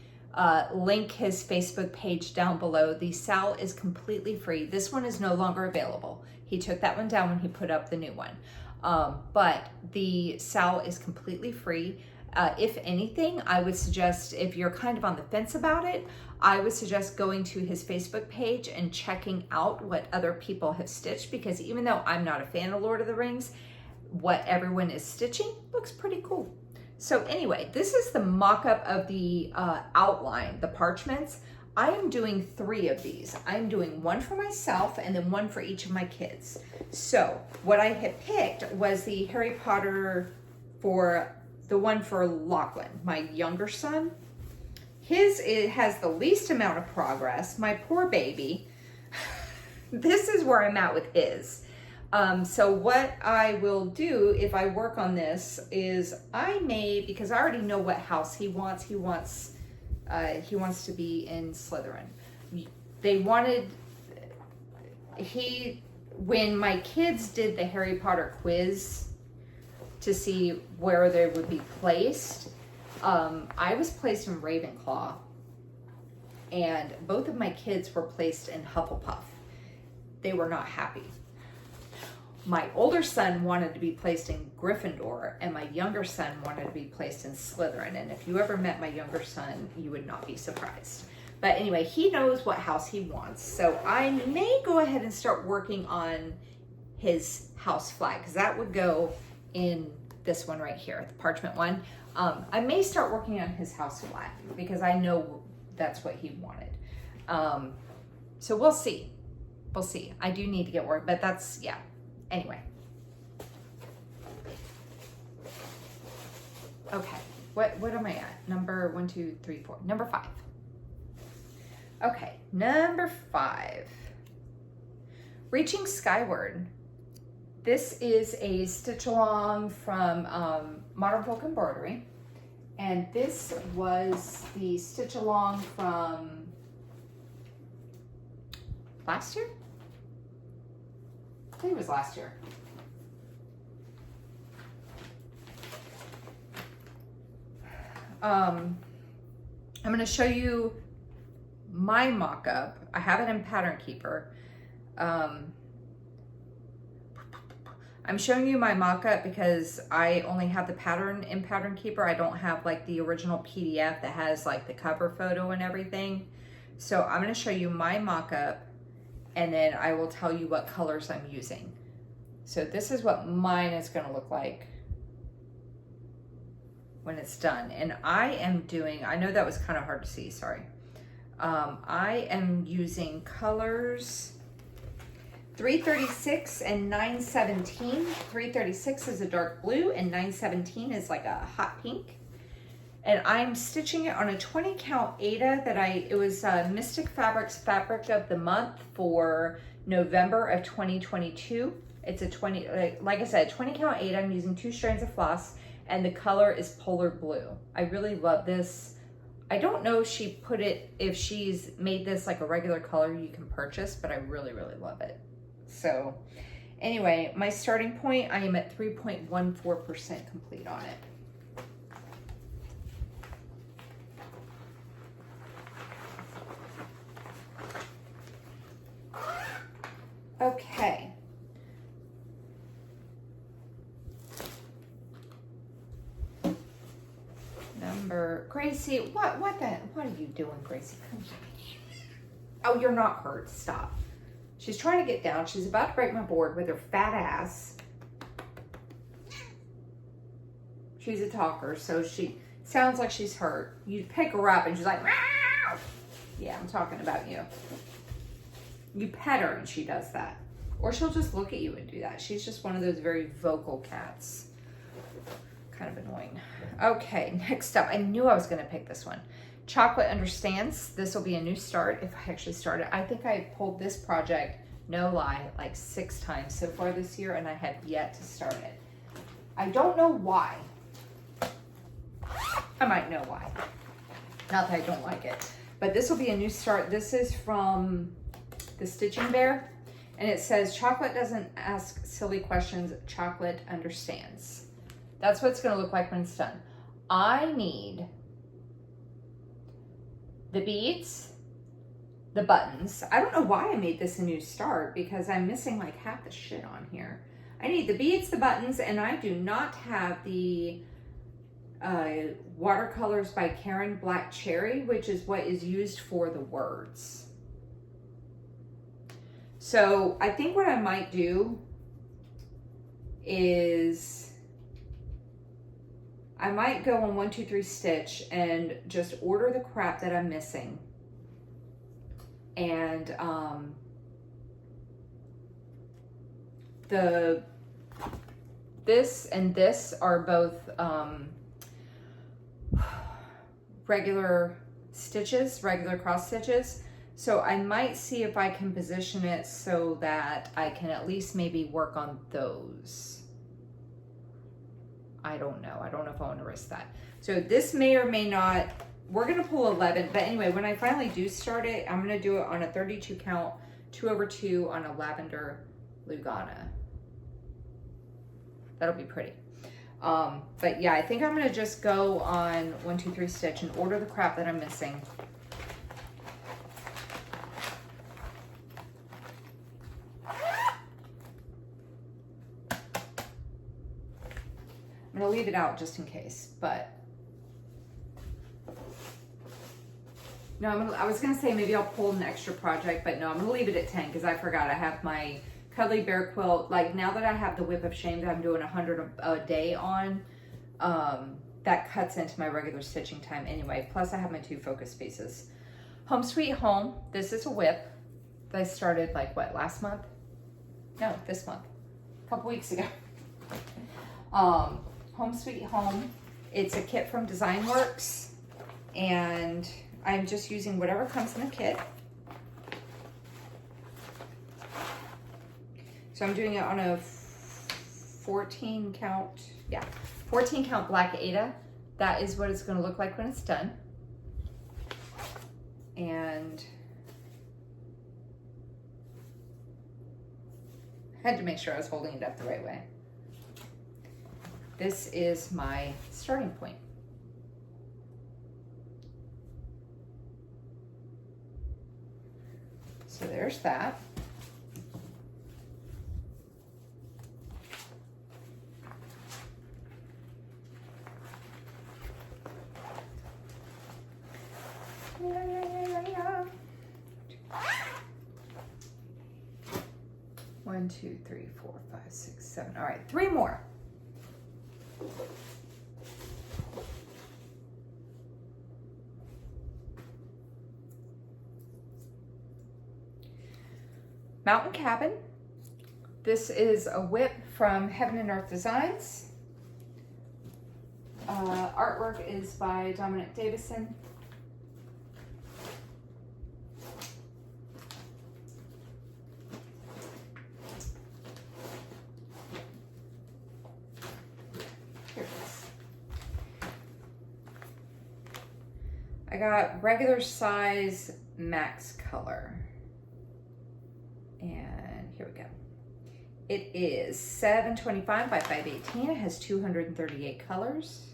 link his Facebook page down below. The cell is completely free. This one is no longer available. He took that one down when he put up the new one. But the cell is completely free. If anything, I would suggest, if you're kind of on the fence about it, I would suggest going to his Facebook page and checking out what other people have stitched, because even though I'm not a fan of Lord of the Rings, what everyone is stitching looks pretty cool. So anyway, this is the mock-up of the outline, the parchments. I am doing 3 of these. I'm doing one for myself and then one for each of my kids. So what I had picked was the Harry Potter for the one for Lachlan, my younger son. It has the least amount of progress. My poor baby. This is where I'm at with his. So what I will do if I work on this is I may, because I already know what house he wants. He wants to be in Slytherin. When my kids did the Harry Potter quiz to see where they would be placed, I was placed in Ravenclaw, and both of my kids were placed in Hufflepuff. They were not happy. My older son wanted to be placed in Gryffindor, and my younger son wanted to be placed in Slytherin. And if you ever met my younger son, you would not be surprised. But anyway, he knows what house he wants. So I may go ahead and start working on his house flag, because that would go in this one right here, the parchment one. I may start working on his house flag because I know that's what he wanted. So we'll see. We'll see. I do need to get work, but that's, yeah. Anyway. Okay. What am I at? Number 1, 2, 3, 4. Number 5. Okay. Number 5. Reaching Skyward. This is a stitch along from Modern Folk Embroidery. And this was the stitch along from last year? I think it was last year. I'm going to show you my mock-up. I have it in Pattern Keeper. I'm showing you my mock-up because I only have the pattern in Pattern Keeper. I don't have like the original PDF that has like the cover photo and everything. So I'm going to show you my mock-up, and then I will tell you what colors I'm using. So this is what mine is going to look like when it's done. And I am doing, I know that was kind of hard to see, sorry. I am using colors 336 and 917. 336 is a dark blue and 917 is like a hot pink. And I'm stitching it on a 20 count Aida that it was Mystic Fabrics Fabric of the Month for November of 2022. It's a 20, like I said, 20 count Aida. I'm using 2 strands of floss and the color is Polar Blue. I really love this. I don't know if she's made this like a regular color you can purchase, but I really, really love it. So anyway, my starting point, I am at 3.14% complete on it. Okay. Gracie, what are you doing, Gracie? Come here. Oh, you're not hurt. Stop. She's trying to get down. She's about to break my board with her fat ass. She's a talker, so she sounds like she's hurt. You pick her up and she's like, meow. Yeah, I'm talking about you. You pet her and she does that. Or she'll just look at you and do that. She's just one of those very vocal cats. Kind of annoying. Okay, next up, I knew I was going to pick this one. Chocolate Understands. This will be a new start if I actually start it. I think I pulled this project, no lie, like 6 times so far this year, and I have yet to start it. I don't know why. I might know why. Not that I don't like it, but this will be a new start. This is from the Stitching Bear, and it says, chocolate doesn't ask silly questions, chocolate understands. That's what it's going to look like when it's done. I need the beads, the buttons. I don't know why I made this a new start because I'm missing like half the shit on here. I need the beads, the buttons, and I do not have the Watercolors by Karen Black Cherry, which is what is used for the words. So I think what I might do is I might go on 1, 2, 3 stitch and just order the crap that I'm missing. And this and this are both regular stitches, regular cross stitches. So I might see if I can position it so that I can at least maybe work on those. I don't know. I don't know if I want to risk that. So this may or may not, we're going to pull 11. But anyway, when I finally do start it, I'm going to do it on a 32 count, 2/2 on a lavender Lugana. That'll be pretty. But yeah, I think I'm going to just go on 1, 2, 3 stitch and order the crap that I'm missing. I'm gonna leave it out just in case, but no, I was gonna say maybe I'll pull an extra project, but no, I'm gonna leave it at 10 because I forgot I have my Cuddly Bear quilt. Like now that I have the Whip of Shame that I'm doing 100 a day on, that cuts into my regular stitching time anyway. Plus I have my 2 focus pieces. Home Sweet Home. This is a whip that I started like what, last month? No, this month, a couple weeks ago. Home Sweet Home. It's a kit from Design Works, and I'm just using whatever comes in the kit. So I'm doing it on a 14 count, yeah, 14 count black Aida. That is what it's going to look like when it's done. And I had to make sure I was holding it up the right way. This is my starting point. So there's that. One, 2, 3, 4, 5, 6, 7. All right, 3 more. Mountain Cabin. This is a whip from Heaven and Earth Designs. Artwork is by Dominic Davison. Here it is. I got regular size max color. And here we go. It is 725 by 518. It has 238 colors.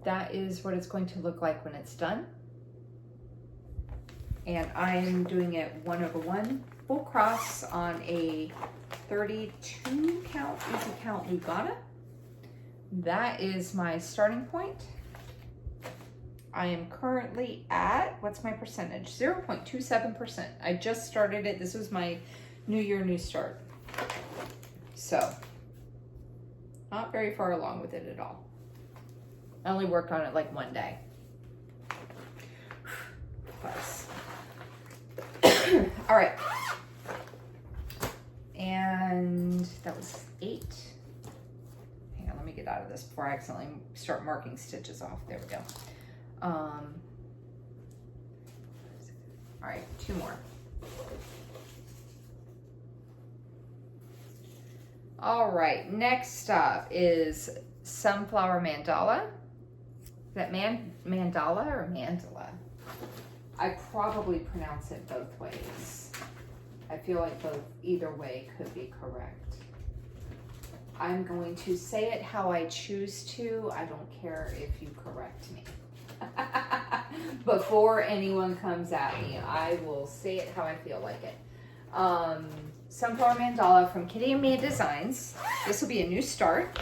That is what it's going to look like when it's done. And I'm doing it 1/1 full cross on a 32 count easy count Lugana. That is my starting point. I am currently at, what's my percentage? 0.27%. I just started it. This was my New Year, New Start. So, not very far along with it at all. I only worked on it like one day. All right. And that was 8. Hang on, let me get out of this before I accidentally start marking stitches off. There we go. All right, 2 more. All right, next up is Sunflower Mandala. Is that mandala or mandala? I probably pronounce it both ways. I feel like either way could be correct. I'm going to say it how I choose to. I don't care if you correct me. Before anyone comes at me, I will say it how I feel like it. Sunflower Mandala from Kitty and Mia Designs. This will be a new start.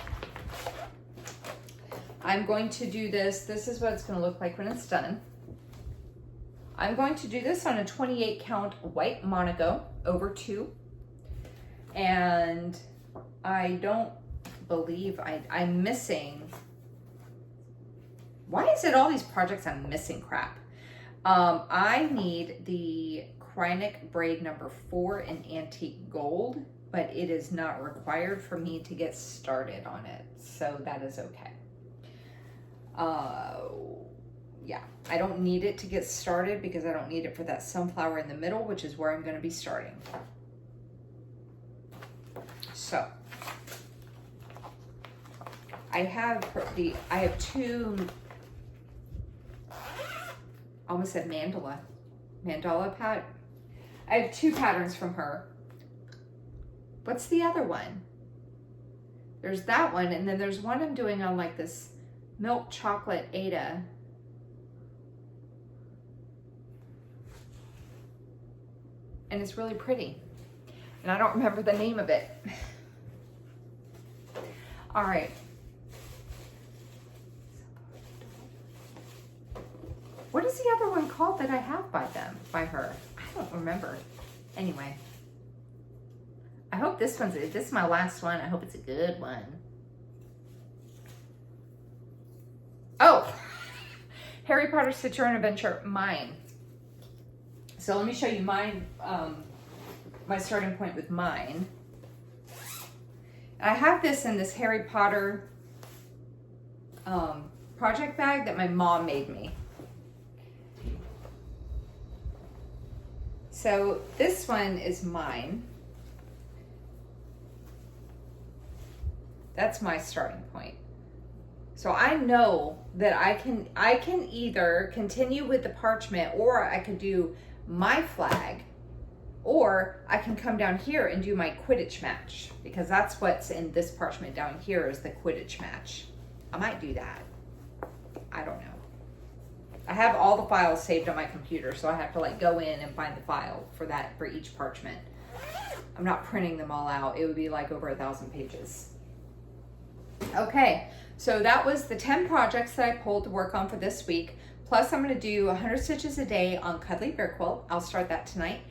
I'm going to do this. This is what it's going to look like when it's done. I'm going to do this on a 28 count white monogo over 2. And I don't believe I'm missing. Why is it all these projects I'm missing crap? I need the Krynic braid number 4 in antique gold, but it is not required for me to get started on it. So that is okay. Yeah, I don't need it to get started because I don't need it for that sunflower in the middle, which is where I'm going to be starting. So I have 2, almost said mandala pat. I have 2 patterns from her. What's the other one? There's that one, and then there's one I'm doing on like this milk chocolate Ada. And it's really pretty. And I don't remember the name of it. All right. What is the other one called that I have by her? I don't remember. Anyway. I hope this is my last one. I hope it's a good one. Oh, Harry Potter Stitch Your Own Adventure, mine. So let me show you mine, my starting point with mine. I have this in this Harry Potter project bag that my mom made me. So this one is mine. That's my starting point. So I know that I can either continue with the parchment, or I could do my flag, or I can come down here and do my Quidditch match, because that's what's in this parchment down here is the Quidditch match. I might do that. I don't know. I have all the files saved on my computer, so I have to like go in and find the file for that for each parchment. I'm not printing them all out. It would be like over 1,000 pages. Okay, so that was the 10 projects that I pulled to work on for this week. Plus I'm gonna do 100 stitches a day on Cuddly Bear Quilt. I'll start that tonight.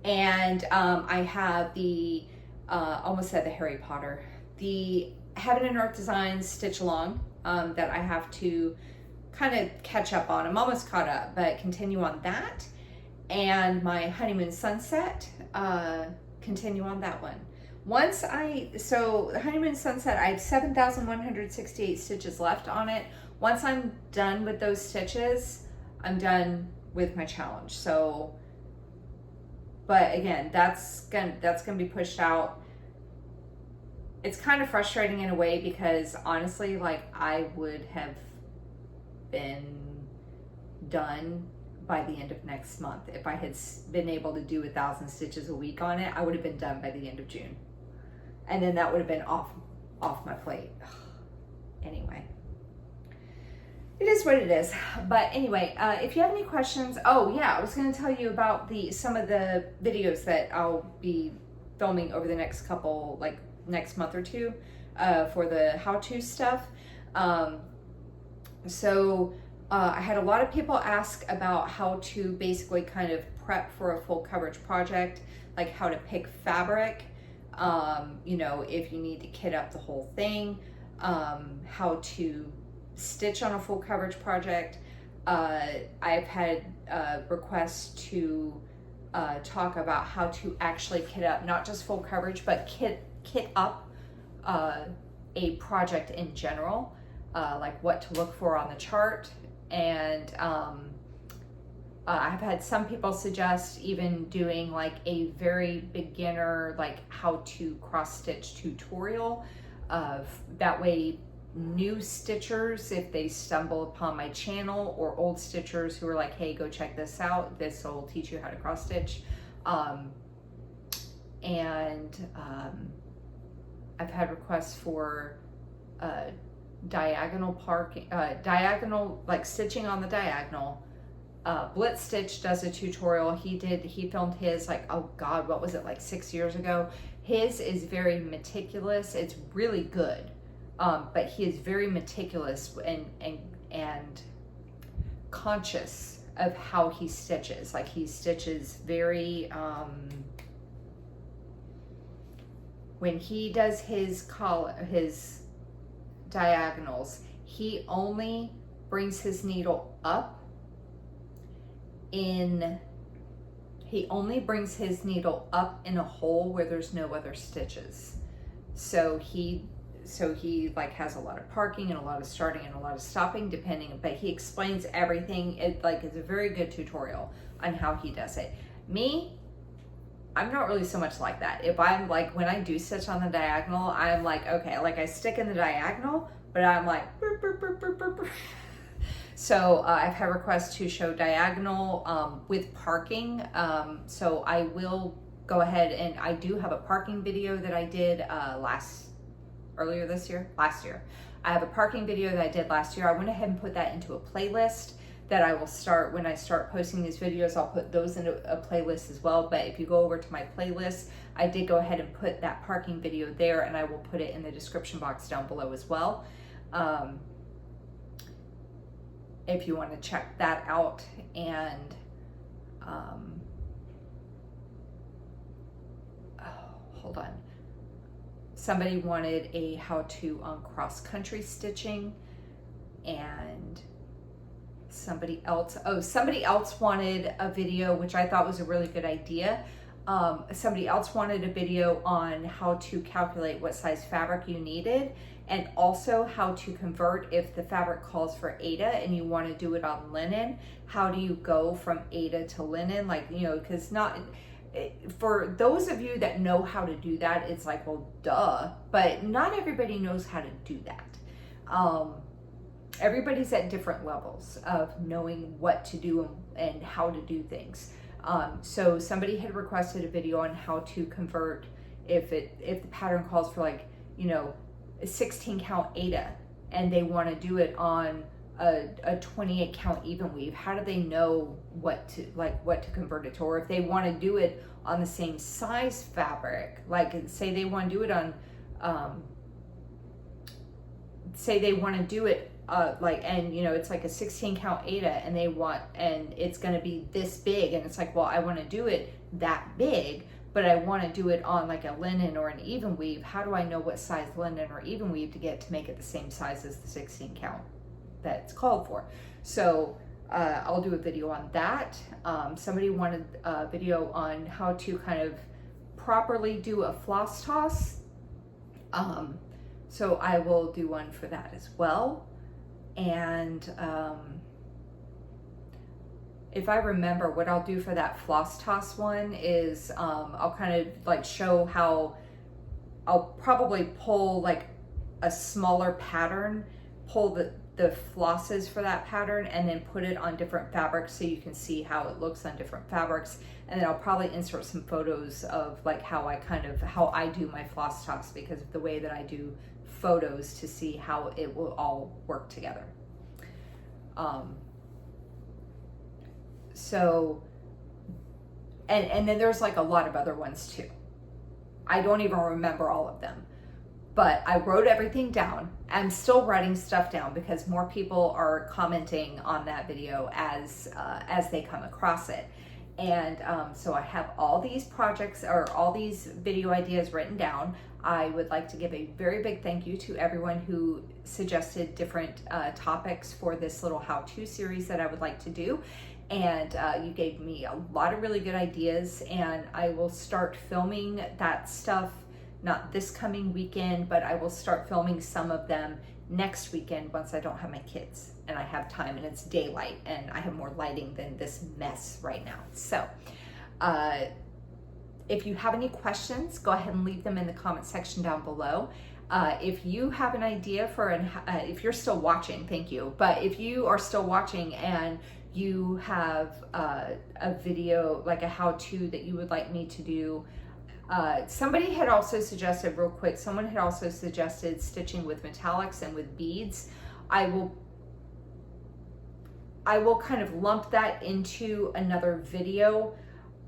And I have the, almost said the Harry Potter, the Heaven and Earth Designs stitch along that I have to kind of catch up on. I'm almost caught up, but continue on that. and my honeymoon sunset, continue on that one. So the honeymoon sunset, I have 7,168 stitches left on it. Once I'm done with those stitches, I'm done with my challenge. So, but again, that's gonna be pushed out. It's kind of frustrating in a way because honestly, like, I would have been done by the end of next month. If I had been able to do 1,000 stitches a week on it, I would have been done by the end of June. And then that would have been off my plate. Anyway, it is what it is. But anyway, if you have any questions, oh yeah, I was going to tell you about some of the videos that I'll be filming over the next couple, like next month or two, for the how-to stuff. I had a lot of people ask about how to basically kind of prep for a full coverage project, like how to pick fabric, you know, if you need to kit up the whole thing, how to stitch on a full coverage project. I've had requests to talk about how to actually kit up, not just full coverage, but kit up a project in general, like what to look for on the chart. And I've had some people suggest even doing like a very beginner, like how to cross stitch tutorial. That way new stitchers, if they stumble upon my channel, or old stitchers who are like, hey, go check this out, this will teach you how to cross stitch. I've had requests for diagonal parking, diagonal, like stitching on the diagonal. Blitz Stitch does a tutorial. He filmed his, like, oh God, what was it, like 6 years ago? His is very meticulous. It's really good. But he is very meticulous and conscious of how he stitches. Like, he stitches very, when he does his diagonals, he only brings his needle up in a hole where there's no other stitches. So he like has a lot of parking and a lot of starting and a lot of stopping, depending, but he explains everything. It's a very good tutorial on how he does it. Me, I'm not really so much like that. If I'm like, when I do stitch on the diagonal, I'm like, okay, like I stick in the diagonal, but I'm like, burp, burp, burp, burp, burp, burp. So I've had requests to show diagonal with parking. So I will go ahead, and I do have a parking video that I did last year. I have a parking video that I did last year. I went ahead and put that into a playlist that I will start, when I start posting these videos, I'll put those into a playlist as well. But if you go over to my playlist, I did go ahead and put that parking video there, and I will put it in the description box down below as well. If you want to check that out. And hold on. Somebody wanted a how-to on cross-country stitching, and somebody else wanted a video, which I thought was a really good idea. Somebody else wanted a video on how to calculate what size fabric you needed, and also how to convert if the fabric calls for Aida and you want to do it on linen. How do you go from Aida to linen? Like, you know, because for those of you that know how to do that, it's like, well, duh, but not everybody knows how to do that. Everybody's at different levels of knowing what to do and how to do things. So somebody had requested a video on how to convert if the pattern calls for, like, you know, a 16 count Aida, and they want to do it on a 28 count even weave. How do they know what to convert it to? Or if they want to do it on the same size fabric, like say they want to do it on, and you know, it's like a 16 count Aida, and it's going to be this big, and it's like, well, I want to do it that big, but I want to do it on like a linen or an even weave. How do I know what size linen or even weave to get to make it the same size as the 16 count that's called for? So I'll do a video on that. Somebody wanted a video on how to kind of properly do a floss toss. So I will do one for that as well. And if I remember, what I'll do for that floss toss one is I'll kind of like show how I'll probably pull like a smaller pattern, pull the flosses for that pattern, and then put it on different fabrics so you can see how it looks on different fabrics. And then I'll probably insert some photos of like how I do my floss toss, because of the way that I do photos, to see how it will all work together. So, and then there's like a lot of other ones too. I don't even remember all of them, but I wrote everything down. I'm still writing stuff down because more people are commenting on that video as they come across it. And so I have all these projects, or all these video ideas written down. I would like to give a very big thank you to everyone who suggested different topics for this little how-to series that I would like to do. And you gave me a lot of really good ideas, and I will start filming that stuff, not this coming weekend, but I will start filming some of them next weekend once I don't have my kids and I have time and it's daylight and I have more lighting than this mess right now. So if you have any questions, go ahead and leave them in the comment section down below. If you have an idea for if you're still watching, thank you. But if you are still watching and you have a video, like a how-to that you would like me to do, somebody had also suggested, real quick, someone had also suggested stitching with metallics and with beads. I will kind of lump that into another video,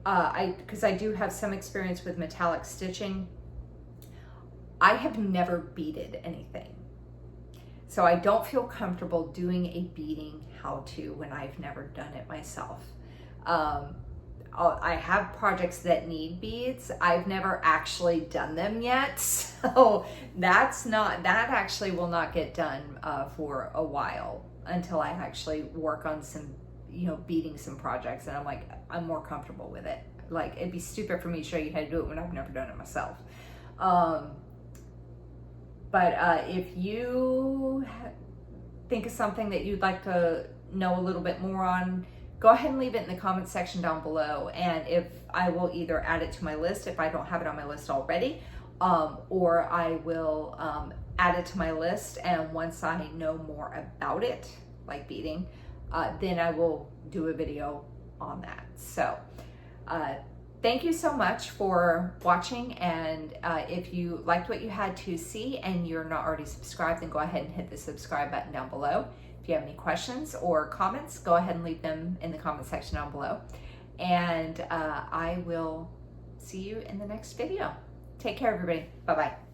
because I do have some experience with metallic stitching. I have never beaded anything, so I don't feel comfortable doing a beading how-to when I've never done it myself. I have projects that need beads. I've never actually done them yet, so that actually will not get done for a while, until I actually work on some, beading some projects, and I'm more comfortable with it. Like, it'd be stupid for me to show you how to do it when I've never done it myself. But if you think of something that you'd like to know a little bit more on, go ahead and leave it in the comment section down below, and if I will either add it to my list if I don't have it on my list already, or I will add it to my list, and once I know more about it, like beading, then I will do a video on that. So thank you so much for watching, and if you liked what you had to see and you're not already subscribed, then go ahead and hit the subscribe button down below. If you have any questions or comments, go ahead and leave them in the comment section down below. And I will see you in the next video. Take care, everybody. Bye-bye.